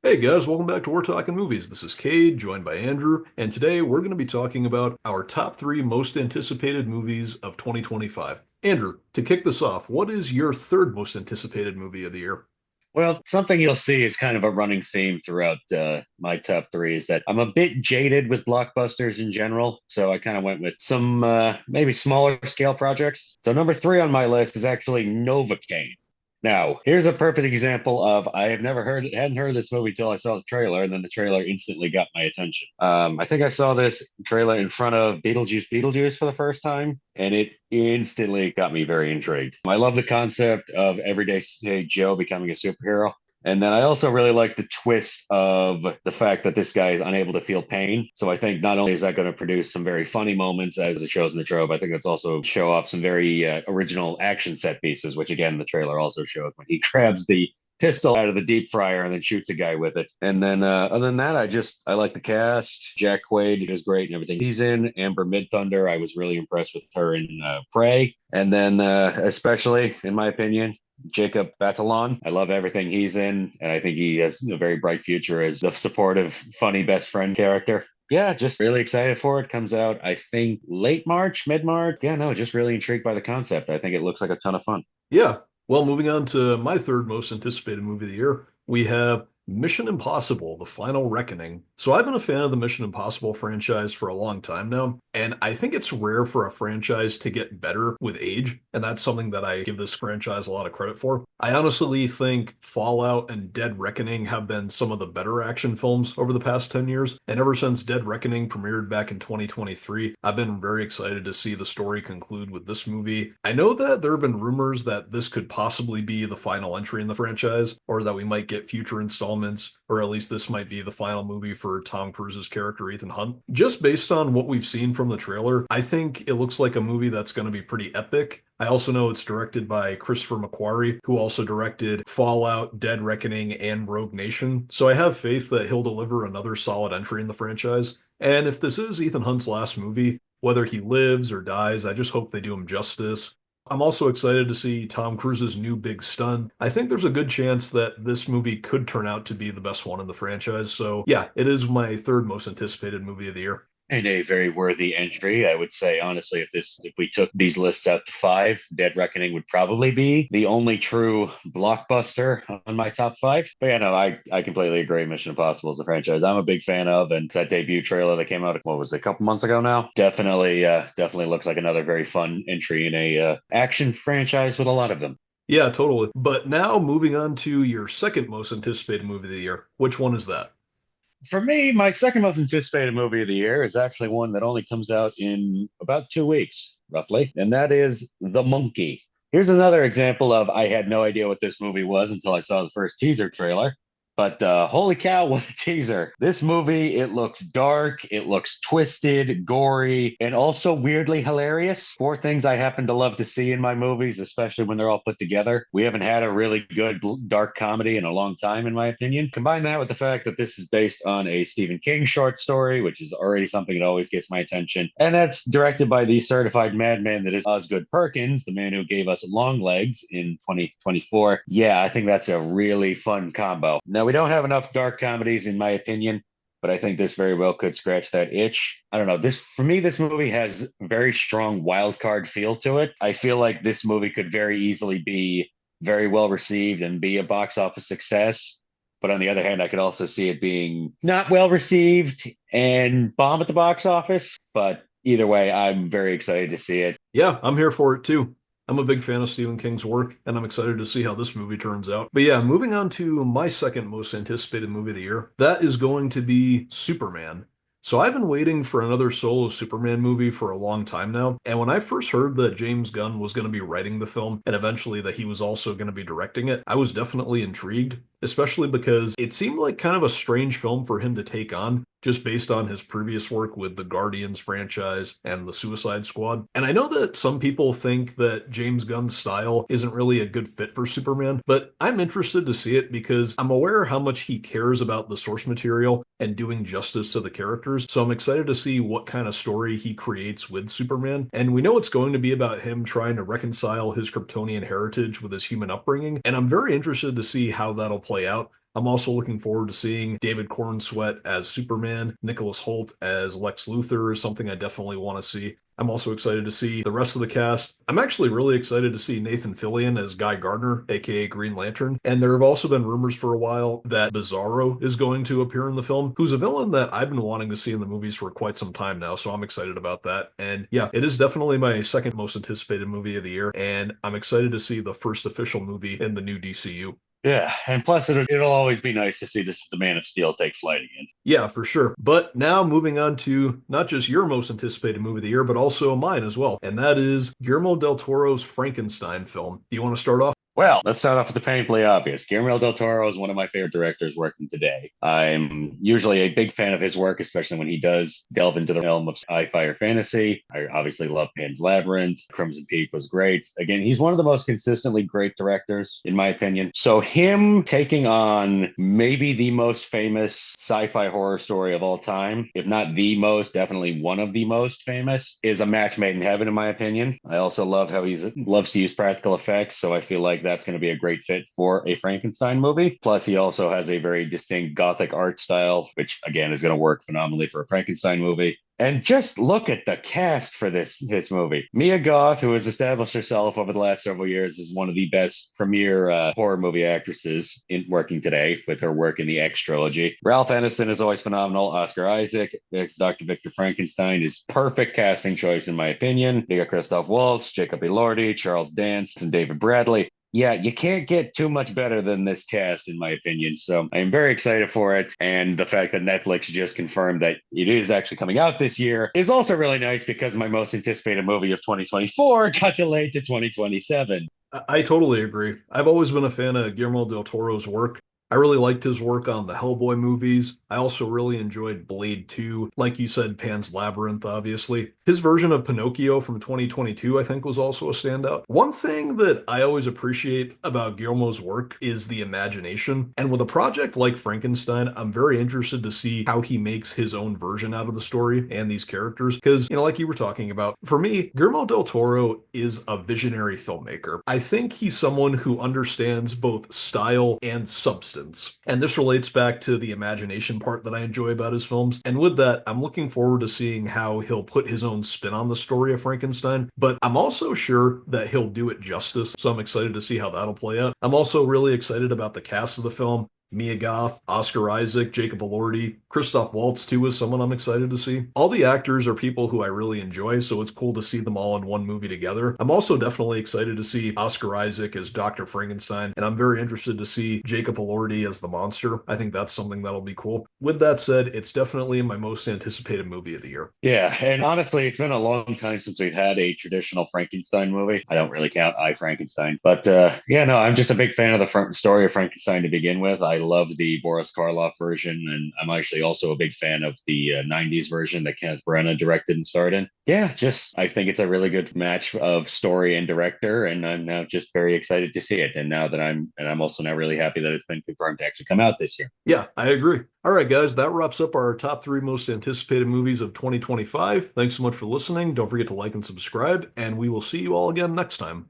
Hey guys, welcome back to We're Talking Movies. This is Cade, joined by Andrew, and today we're going to be talking about our top three most anticipated movies of 2025. Andrew, to kick this off, what is your third most anticipated movie of the year? Well, something you'll see is kind of a running theme throughout my top three is that I'm a bit jaded with blockbusters in general. So I kind of went with some maybe smaller scale projects. So number three on my list is actually Novocaine. Now, here's a perfect example of I have never hadn't heard of this movie till I saw the trailer, and then the trailer instantly got my attention. I think I saw this trailer in front of Beetlejuice for the first time, and it instantly got me very intrigued. I love the concept of everyday Joe becoming a superhero. And then I also really like the twist of the fact that this guy is unable to feel pain. So I think not only is that going to produce some very funny moments as it shows in the trope, I think it's also show off some very original action set pieces, which again the trailer also shows when he grabs the pistol out of the deep fryer and then shoots a guy with it. And then other than that, I like the cast. Jack Quaid is great and everything he's in. Amber Midthunder, I was really impressed with her in Prey. And then especially in my opinion, Jacob Batalon. I love everything he's in, and I think he has a very bright future as the supportive, funny best friend character. Yeah, just really excited for it. Comes out, I think, late March, mid March. Yeah, no, just really intrigued by the concept. I think it looks like a ton of fun. Yeah, well, moving on to my third most anticipated movie of the year, we have Mission Impossible: The Final Reckoning. So I've been a fan of the Mission Impossible franchise for a long time now, and I think it's rare for a franchise to get better with age, and that's something that I give this franchise a lot of credit for. I honestly think Fallout and Dead Reckoning have been some of the better action films over the past 10 years, and ever since Dead Reckoning premiered back in 2023, I've been very excited to see the story conclude with this movie. I know that there have been rumors that this could possibly be the final entry in the franchise, or that we might get future installments, or at least this might be the final movie for Tom Cruise's character, Ethan Hunt. Just based on what we've seen from the trailer, I think it looks like a movie that's going to be pretty epic. I also know it's directed by Christopher McQuarrie, who also directed Fallout, Dead Reckoning, and Rogue Nation. So I have faith that he'll deliver another solid entry in the franchise. And if this is Ethan Hunt's last movie, whether he lives or dies, I just hope they do him justice. I'm also excited to see Tom Cruise's new big stunt. I think there's a good chance that this movie could turn out to be the best one in the franchise. So, yeah, it is my third most anticipated movie of the year. And a very worthy entry. I would say honestly, if we took these lists out to five, Dead Reckoning would probably be the only true blockbuster on my top five. But yeah, no, I completely agree. Mission Impossible is a franchise I'm a big fan of, and that debut trailer that came out, what was it, a couple months ago now? Definitely looks like another very fun entry in a action franchise with a lot of them. Yeah, totally. But now moving on to your second most anticipated movie of the year. Which one is that? For me, my second most anticipated movie of the year is actually one that only comes out in about 2 weeks, roughly, and that is The Monkey. Here's another example of I had no idea what this movie was until I saw the first teaser trailer. But holy cow, what a teaser. This movie, it looks dark, it looks twisted, gory, and also weirdly hilarious. Four things I happen to love to see in my movies, especially when they're all put together. We haven't had a really good dark comedy in a long time, in my opinion. Combine that with the fact that this is based on a Stephen King short story, which is already something that always gets my attention. And that's directed by the certified madman that is Osgood Perkins, the man who gave us Long Legs in 2024. Yeah, I think that's a really fun combo. Now, we don't have enough dark comedies, in my opinion, but I think this very well could scratch that itch. I don't know. This for me, this movie has very strong wild card feel to it. I feel like this movie could very easily be very well received and be a box office success. But on the other hand, I could also see it being not well received and bomb at the box office. But either way, I'm very excited to see it. Yeah, I'm here for it too. I'm a big fan of Stephen King's work, and I'm excited to see how this movie turns out. But yeah, moving on to my second most anticipated movie of the year, that is going to be Superman. So I've been waiting for another solo Superman movie for a long time now, and when I first heard that James Gunn was going to be writing the film and eventually that he was also going to be directing it, I was definitely intrigued, especially because it seemed like kind of a strange film for him to take on just based on his previous work with the Guardians franchise and the Suicide Squad. And I know that some people think that James Gunn's style isn't really a good fit for Superman, but I'm interested to see it because I'm aware how much he cares about the source material and doing justice to the characters. So I'm excited to see what kind of story he creates with Superman. And we know it's going to be about him trying to reconcile his Kryptonian heritage with his human upbringing. And I'm very interested to see how that'll play out. I'm also looking forward to seeing David Cornsweet as Superman, Nicholas Hoult as Lex Luthor is something I definitely want to see. I'm also excited to see the rest of the cast. I'm actually really excited to see Nathan Fillion as Guy Gardner, aka Green Lantern. And there have also been rumors for a while that Bizarro is going to appear in the film, who's a villain that I've been wanting to see in the movies for quite some time now. So I'm excited about that. And yeah, it is definitely my second most anticipated movie of the year. And I'm excited to see the first official movie in the new DCU. Yeah, and plus it'll always be nice to see the Man of Steel take flight again. Yeah, for sure. But now moving on to not just your most anticipated movie of the year, but also mine as well. And that is Guillermo del Toro's Frankenstein film. Do you want to start off? Well, let's start off with the painfully obvious. Guillermo del Toro is one of my favorite directors working today. I'm usually a big fan of his work, especially when he does delve into the realm of sci-fi or fantasy. I obviously love Pan's Labyrinth. Crimson Peak was great. Again, he's one of the most consistently great directors, in my opinion. So him taking on maybe the most famous sci-fi horror story of all time, if not the most, definitely one of the most famous, is a match made in heaven, in my opinion. I also love how he loves to use practical effects, so I feel like that's going to be a great fit for a Frankenstein movie. Plus, he also has a very distinct gothic art style, which again is going to work phenomenally for a Frankenstein movie. And just look at the cast for this movie. Mia Goth, who has established herself over the last several years as one of the best premier horror movie actresses in working today with her work in the X trilogy. Ralph Ineson is always phenomenal. Oscar Isaac as Dr. Victor Frankenstein is perfect casting choice in my opinion. You got Christoph Waltz, Jacob Elordi, Charles Dance, and David Bradley. Yeah, you can't get too much better than this cast, in my opinion. So I am very excited for it. And the fact that Netflix just confirmed that it is actually coming out this year is also really nice because my most anticipated movie of 2024 got delayed to 2027. I totally agree. I've always been a fan of Guillermo del Toro's work. I really liked his work on the Hellboy movies. I also really enjoyed Blade 2. Like you said, Pan's Labyrinth, obviously. His version of Pinocchio from 2022, I think, was also a standout. One thing that I always appreciate about Guillermo's work is the imagination. And with a project like Frankenstein, I'm very interested to see how he makes his own version out of the story and these characters. Because, like you were talking about, for me, Guillermo del Toro is a visionary filmmaker. I think he's someone who understands both style and substance. And this relates back to the imagination part that I enjoy about his films. And with that, I'm looking forward to seeing how he'll put his own spin on the story of Frankenstein. But I'm also sure that he'll do it justice. So I'm excited to see how that'll play out. I'm also really excited about the cast of the film. Mia Goth, Oscar Isaac, Jacob Elordi, Christoph Waltz too is someone I'm excited to see. All the actors are people who I really enjoy, so it's cool to see them all in one movie together. I'm also definitely excited to see Oscar Isaac as Dr. Frankenstein, and I'm very interested to see Jacob Elordi as the monster. I think that's something that'll be cool. With that said, it's definitely my most anticipated movie of the year. Yeah, and honestly, it's been a long time since we've had a traditional Frankenstein movie. I don't really count I Frankenstein, but yeah, no, I'm just a big fan of the story of Frankenstein to begin with. I love the Boris Karloff version, and I'm actually also a big fan of the 90s version that Kenneth Branagh directed and starred in. Yeah, just I think it's a really good match of story and director, and I'm now just very excited to see it. And now that I'm also now really happy that it's been confirmed to actually come out this year. Yeah, I agree. All right, guys, that wraps up our top three most anticipated movies of 2025. Thanks so much for listening. Don't forget to like and subscribe, and we will see you all again next time.